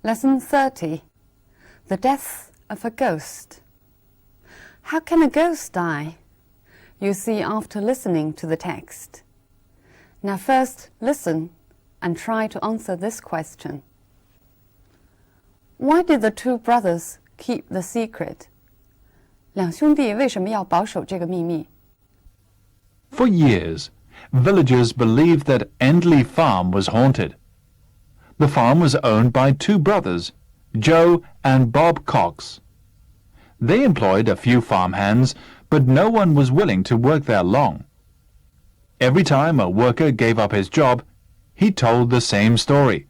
Lesson 30. The death of a ghost. How can a ghost die? You'll see after listening to the text. Now first listen and try to answer this question. Why did the two brothers keep the secret? 两兄弟为什么要保守这个秘密？ For years, villagers believed that Endley Farm was haunted. The farm was owned by two brothers, Joe and Bob Cox. They employed a few farmhands, but no one was willing to work there long. Every time a worker gave up his job, he told the same story.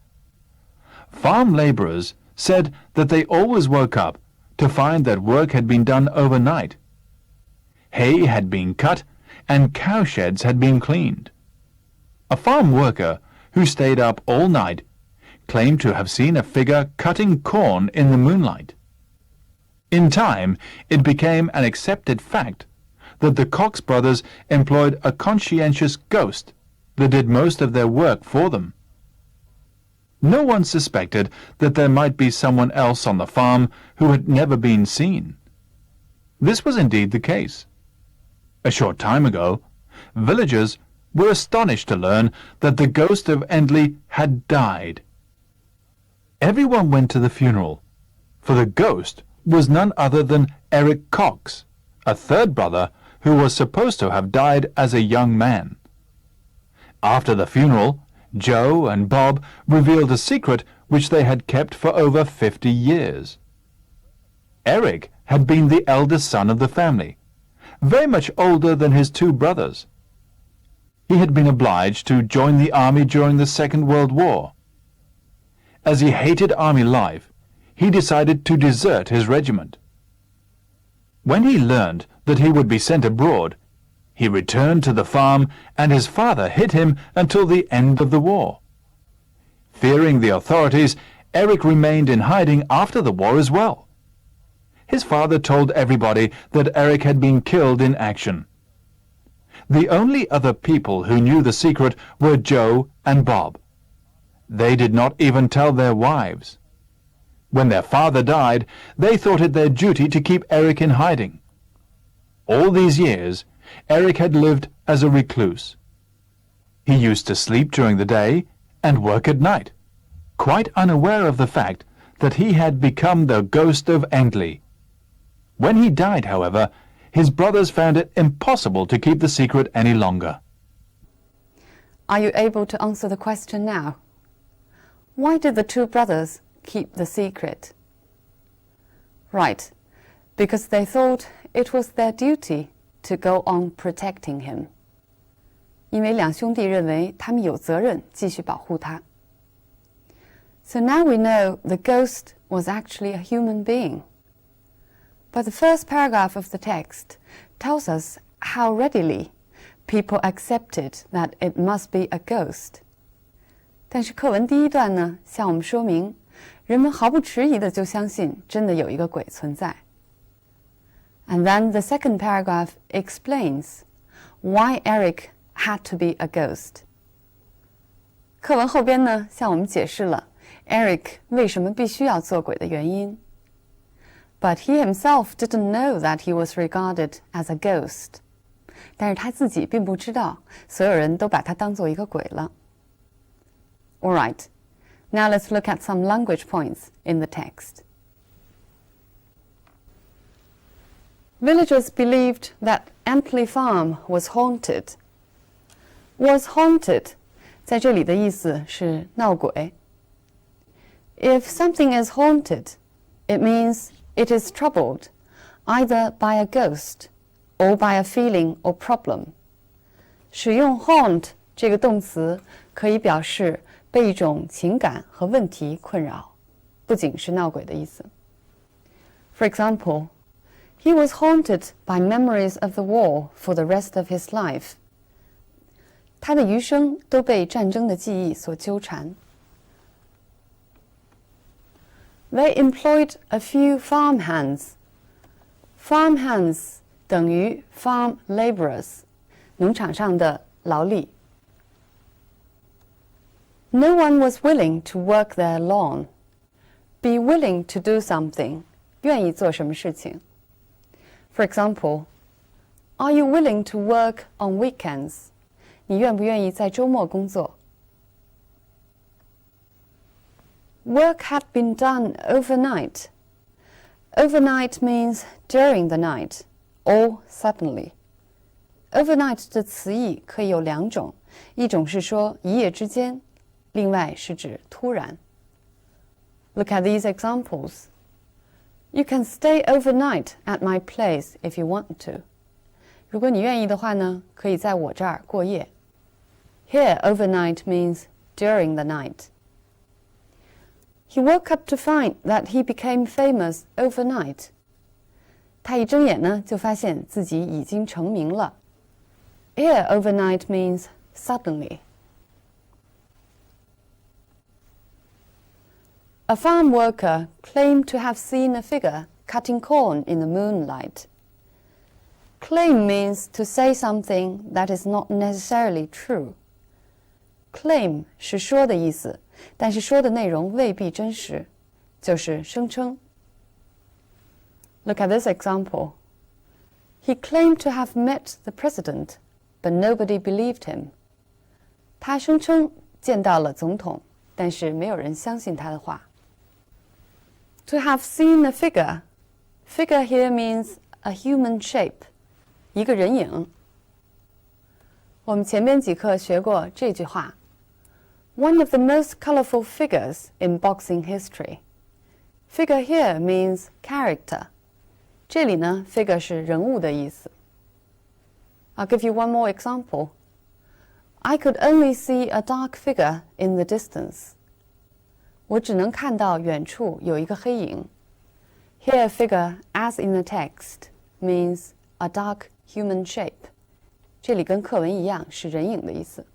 Farm laborers said that they always woke up to find that work had been done overnight. Hay had been cut and cowsheds had been cleaned. A farm worker who stayed up all night claimed to have seen a figure cutting corn in the moonlight. In time, it became an accepted fact that the Cox brothers employed a conscientious ghost that did most of their work for them. No one suspected that there might be someone else on the farm who had never been seen. This was indeed the case. A short time ago, villagers were astonished to learn that the ghost of Endley had died. Everyone went to the funeral, for the ghost was none other than Eric Cox, a third brother who was supposed to have died as a young man. After the funeral, Joe and Bob revealed a secret which they had kept for over 50 years. Eric had been the eldest son of the family, very much older than his two brothers. He had been obliged to join the army during the Second World War. As he hated army life, he decided to desert his regiment. When he learned that he would be sent abroad, he returned to the farm and his father hid him until the end of the war. Fearing the authorities, Eric remained in hiding after the war as well. His father told everybody that Eric had been killed in action. The only other people who knew the secret were Joe and Bob. They did not even tell their wives. When their father died, they thought it their duty to keep Eric in hiding. All these years, Eric had lived as a recluse. He used to sleep during the day and work at night, quite unaware of the fact that he had become the ghost of Endley. When he died, however, his brothers found it impossible to keep the secret any longer. Are you able to answer the question now? Why did the two brothers keep the secret? Right, because they thought it was their duty to go on protecting him. 因为两兄弟认为他们有责任继续保护他。So now we know the ghost was actually a human being. But the first paragraph of the text tells us how readily people accepted that it must be a ghost. 但是课文第一段呢，向我们说明，人们毫不迟疑的就相信真的有一个鬼存在。And then the second paragraph explains why Eric had to be a ghost. 课文后边呢，向我们解释了 Eric 为什么必须要做鬼的原因。But he himself didn't know that he was regarded as a ghost. 但是他自己并不知道，所有人都把他当做一个鬼了。All right, now let's look at some language points in the text. Villagers believed that Endley Farm was haunted. Was haunted 在这里的意思是闹鬼。If something is haunted, it means it is troubled, either by a ghost or by a feeling or problem. 使用 haunt 这个动词可以表示被一种情感和问题困扰，不仅是闹鬼的意思。For example, he was haunted by memories of the war for the rest of his life. 他的余生都被战争的记忆所纠缠。They employed a few farmhands. Farmhands 等于 farm laborers, 农场上的劳力。No one was willing to work there long. be willing to do something, 愿意做什么事情。For example, are you willing to work on weekends? 你愿不愿意在周末工作？ Work had been done overnight. Overnight means during the night or suddenly. Overnight 的词义可以有两种，一种是说一夜之间，另外是指突然。Look at these examples. You can stay overnight at my place if you want to. 如果你愿意的话呢，可以在我这儿过夜。Here, overnight means during the night. He woke up to find that he became famous overnight. 他一睁眼呢，就发现自己已经成名了。Here, overnight means suddenly. A farm worker claimed to have seen a figure cutting corn in the moonlight. Claim means to say something that is not necessarily true. Claim 是说的意思，但是说的内容未必真实，就是声称。Look at this example. He claimed to have met the president, but nobody believed him. 他声称见到了总统，但是没有人相信他的话。To have seen a figure. Figure here means a human shape. 一个人影。我们前面几课学过这句话。One of the most colorful figures in boxing history. Figure here means character. 这里呢 figure 是人物的意思。I'll give you one more example. I could only see a dark figure in the distance. 我只能看到远处有一个黑影。Here, figure, as in the text, means a dark human shape. 这里跟课文一样，是人影的意思。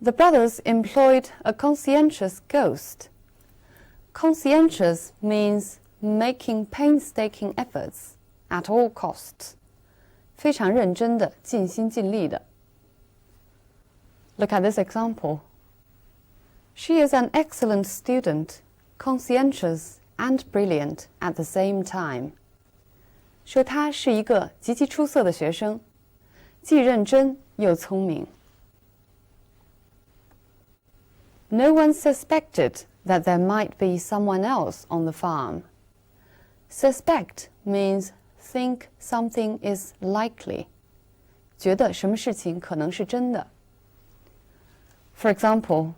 The brothers employed a conscientious ghost. Conscientious means making painstaking efforts at all costs. 非常认真的，尽心尽力的。Look at this example. She is an excellent student, conscientious and brilliant at the same time. 说她是一个极其出色的学生，既认真又聪明。No one suspected that there might be someone else on the farm. Suspect means think something is likely. 觉得什么事情可能是真的。For example,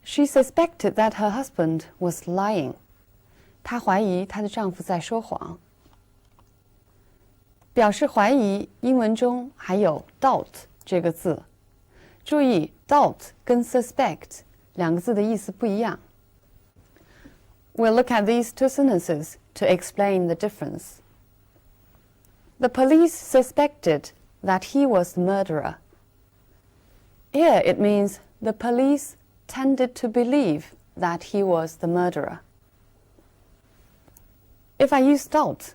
she suspected that her husband was lying. 她怀疑她的丈夫在说谎。表示怀疑，英文中还有 doubt 这个字。注意 doubt 跟 suspect 两个字的意思不一样。We'll look at these two sentences to explain the difference. The police suspected that he was the murderer. Here it means the police tended to believe that he was the murderer. If I use doubt,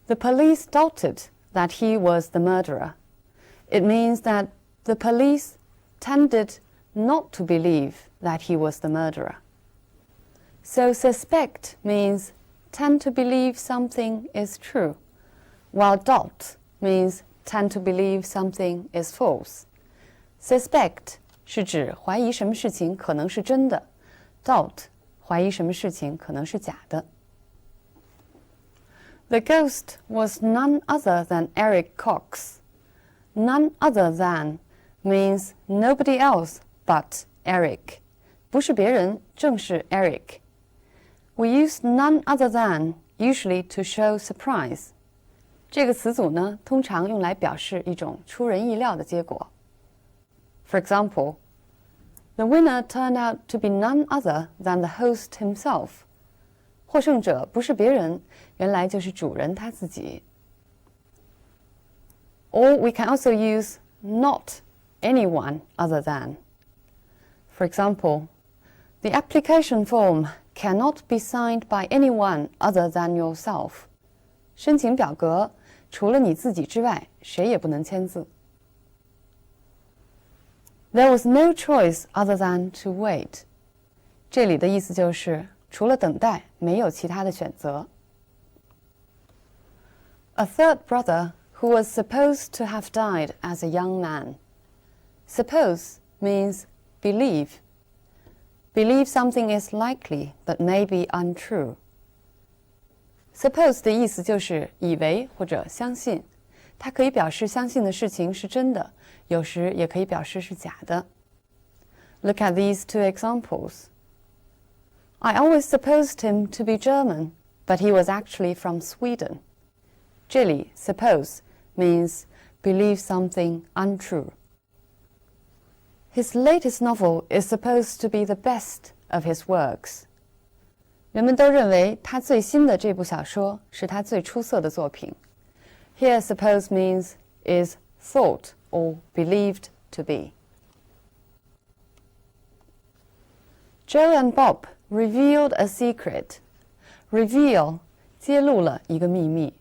the police doubted that he was the murderer. It means that the police tended not to believe that he was the murderer. So suspect means tend to believe something is true, while doubt means tend to believe something is false. Suspect 是指怀疑什么事情可能是真的 ，doubt 怀疑什么事情可能是假的。The ghost was none other than Eric Cox. None other than means nobody else but Eric. 不是别人，正是 Eric. We use none other than usually to show surprise. 这个词组呢，通常用来表示一种出人意料的结果。For example, the winner turned out to be none other than the host himself. 获胜者不是别人，原来就是主人他自己。Or we can also use not anyone other than. For example, the application form cannot be signed by anyone other than yourself. 申请表格除了你自己之外，谁也不能签字。There was no choice other than to wait. 这里的意思就是除了等待，没有其他的选择。A third brother who was supposed to have died as a young man. Suppose means believe. Believe something is likely but may be untrue. Suppose 的意思就是以为或者相信，它可以表示相信的事情是真的，有时也可以表示是假的。Look at these two examples. I always supposed him to be German, but he was actually from Sweden. 这里 suppose means believe something untrue. His latest novel is supposed to be the best of his works. 人们都认为他最新的这部小说是他最出色的作品。Here suppose means is thought or believed to be. Joe and Bob revealed a secret. Reveal 揭露了一个秘密。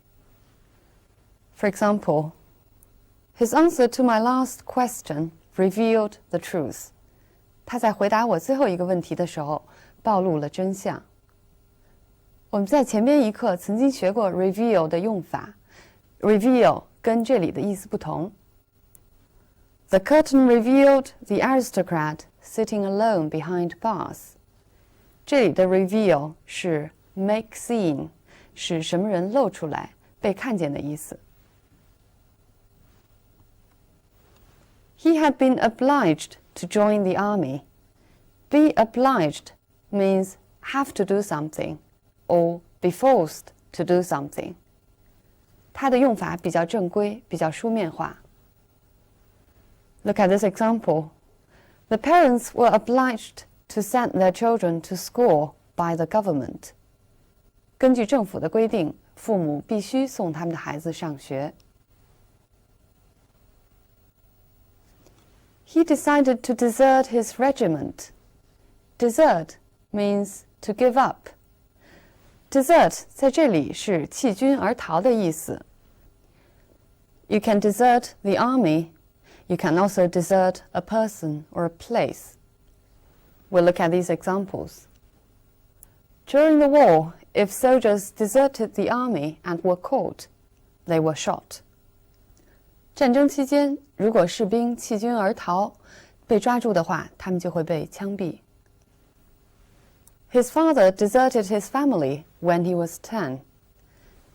For example, his answer to my last question revealed the truth. 他在回答我最后一个问题的时候，暴露了真相。我们在前边一课曾经学过 reveal 的用法 ，reveal 跟这里的意思不同。The curtain revealed the aristocrat sitting alone behind bars. 这里的 reveal 是 make seen， 使什么人露出来，被看见的意思。He had been obliged to join the army. Be obliged means have to do something, or be forced to do something. 它的用法比较正规，比较书面化。Look at this example. The parents were obliged to send their children to school by the government. 根据政府的规定，父母必须送他们的孩子上学。He decided to desert his regiment. Desert means to give up. Desert 在这里是弃军而逃的意思。You can desert the army. You can also desert a person or a place. We'll look at these examples. During the war, if soldiers deserted the army and were caught, they were shot. 战争期间，如果士兵弃军而逃，被抓住的话，他们就会被枪毙。His father deserted his family when he was 10.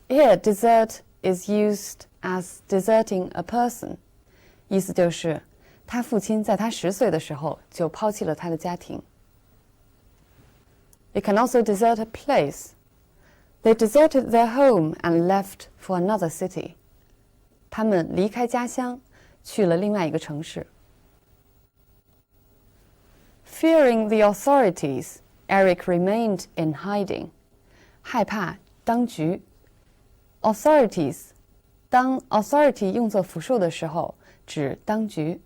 Here, desert is used as deserting a person. 意思就是他父亲在他10岁的时候就抛弃了他的家庭。It can also desert a place. They deserted their home and left for another city. 他们离开家乡，去了另外一个城市。Fearing the authorities, Eric remained in hiding. 害怕当局。Authorities 当 authority 用作复数的时候，指当局。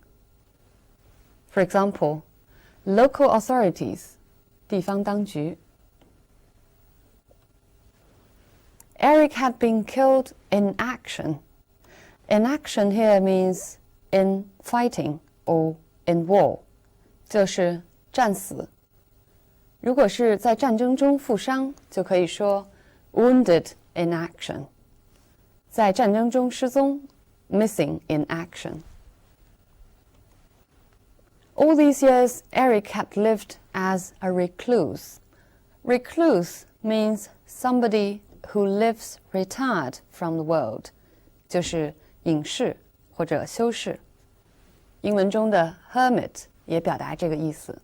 For example, local authorities 地方当局。Eric had been killed in action. In action here means in fighting or in war. 就是战死。如果是在战争中负伤，就可以说 wounded in action. 在战争中失踪 missing in action. All these years, Eric had lived as a recluse. Recluse means somebody who lives retired from the world. 就是隐士或者修士。英文中的 hermit 也表达这个意思。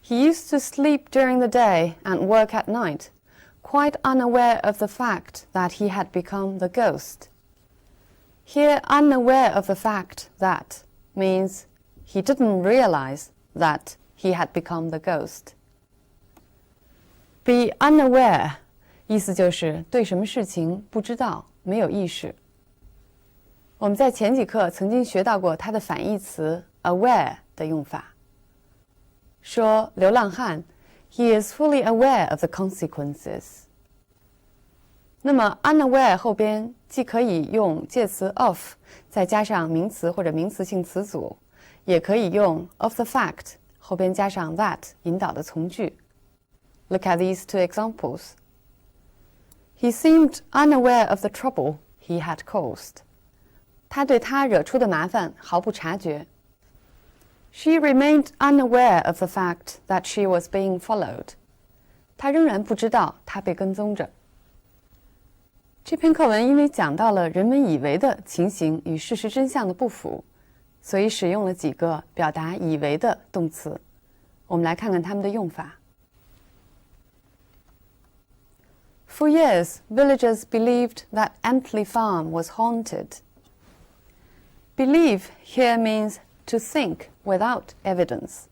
He used to sleep during the day and work at night, quite unaware of the fact that he had become the ghost. Here, unaware of the fact that means he didn't realize that he had become the ghost. Be unaware 意思就是对什么事情不知道，没有意识。我们在前几课曾经学到过它的反义词 aware 的用法。说流浪汉 he is fully aware of the consequences. 那么 unaware 后边既可以用介词 of 再加上名词或者名词性词组，也可以用 of the fact 后边加上 that 引导的从句。Look at these two examples. He seemed unaware of the trouble he had caused. 他对他惹出的麻烦毫不察觉。She remained unaware of the fact that she was being followed. 她仍然不知道她被跟踪着。这篇课文因为讲到了人们以为的情形与事实真相的不符，所以使用了几个表达以为的动词。我们来看看它们的用法。For years, villagers believed that Antley Farm was haunted. Believe here means to think without evidence.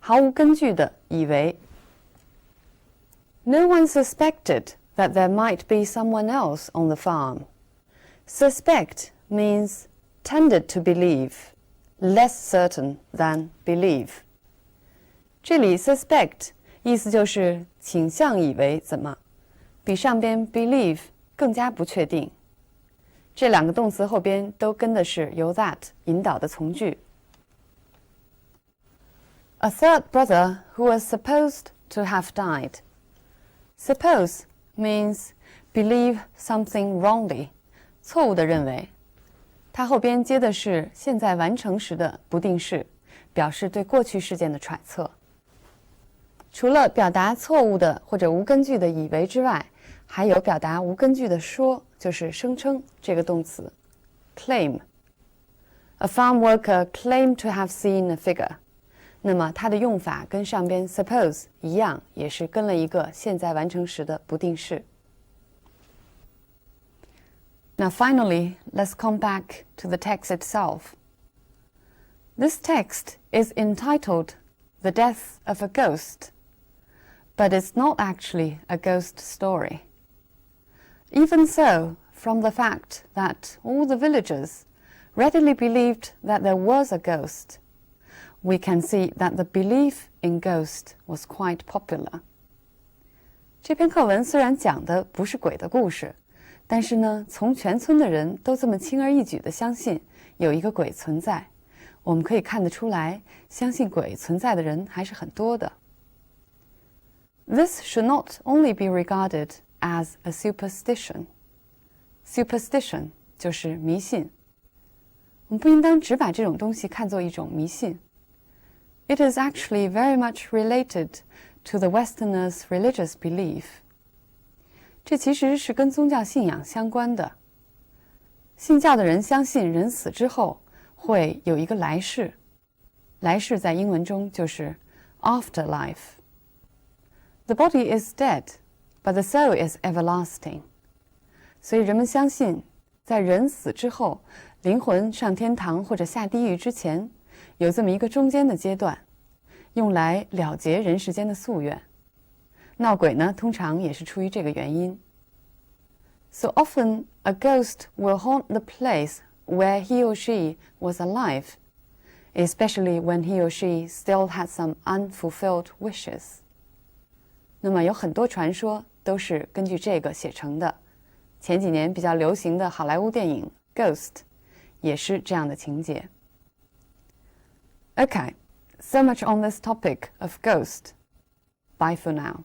毫无根据的以为。No one suspected that there might be someone else on the farm. Suspect means tended to believe, less certain than believe. 这里 suspect 意思就是倾向以为怎么，比上边 believe 更加不确定。这两个动词后边都跟的是由 that 引导的从句。A third brother who was supposed to have died. Suppose means believe something wrongly, 错误地认为。它后边接的是现在完成时的不定式，表示对过去事件的揣测。除了表达错误的或者无根据的以为之外，还有表达无根据的说，就是声称这个动词 claim. A farm worker claimed to have seen a figure. 那么它的用法跟上边 suppose 一样，也是跟了一个现在完成时的不定式。Now finally, let's come back to the text itself. This text is entitled The Death of a Ghost, but it's not actually a ghost story. Even so, from the fact that all the villagers readily believed that there was a ghost, we can see that the belief in ghost was quite popular. 这篇课文虽然讲的不是鬼的故事，但是呢，从全村的人都这么轻而易举地相信有一个鬼存在，我们可以看得出来，相信鬼存在的人还是很多的。This should not only be regarded as a superstition. Superstition 就是迷信。我们不应当只把这种东西看作一种迷信。It is actually very much related to the Westerners' religious belief. 这其实是跟宗教信仰相关的。信教的人相信人死之后会有一个来世，来世在英文中就是 afterlife. The body is dead, but the soul is everlasting. 所以人们相信，在人死之后，灵魂上天堂或者下地狱之前，有这么一个中间的阶段，用来了结人世间的夙愿。闹鬼呢，通常也是出于这个原因。So often, a ghost will haunt the place where he or she was alive, especially when he or she still had some unfulfilled wishes. 那么有很多传说都是根据这个写成的。前几年比较流行的好莱坞电影《Ghost》也是这样的情节。Okay, so much on this topic of ghost. Bye for now.